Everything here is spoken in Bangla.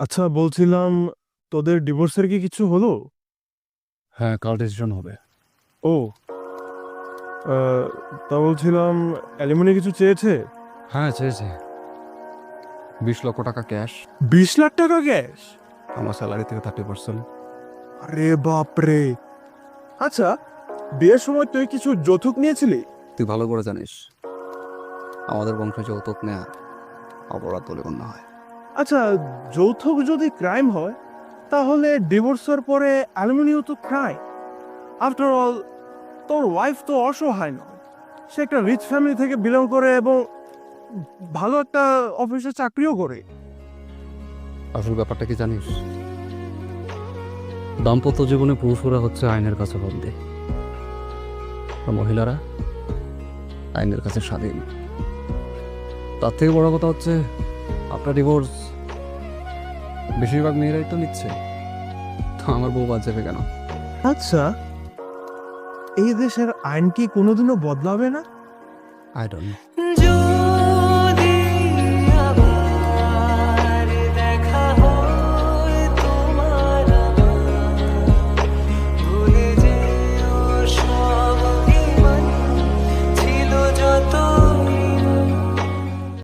আচ্ছা, বলছিলাম তোদের ডিভোর্সের কি কিছু হলো? হ্যাঁ, কাল ডিসিশন হবে। ও, আহ, তা বলছিলাম অ্যালিমনি কিছু চেয়েছে? হ্যাঁ, চেয়েছে 20 লক্ষ টাকা ক্যাশ, 20 লাখ টাকা ক্যাশ? আমার স্যালারি থেকে 30%। আরে বাপরে! আচ্ছা, বিয়ের সময় তুই কিছু যৌতুক নিয়েছিলি? তুই ভালো করে জানিস আমাদের বংশে যৌতুক নেয়া অপরাধ বলে গণ্য হয়। আচ্ছা, যৌতুক যদি ক্রাইম হয় তাহলে ডিভোর্সের পরে অ্যালুমিনিও তো ক্রাইম। আফটার অল, তোর ওয়াইফ তো অসহায় নয়, সে একটা রিচ ফ্যামিলি থেকে বিলং করে এবং ভালো একটা অফিসে চাকরিও করে। আসল ব্যাপারটা কি জানিস? দাম্পত্য জীবনে পুরুষরা হচ্ছে আইনের কাছে বন্দী, আর মহিলারা আইনের কাছে স্বাধীন। তার থেকে বড় কথা হচ্ছে আপনার ডিভোর্স বেশিরভাগ মেয়েরাই তো নিচ্ছে, তো আমার বউ বাদ যাবে কেন? আচ্ছা, এই দেশের আইন কি কোনোদিনও বদলাবে না? I don't know.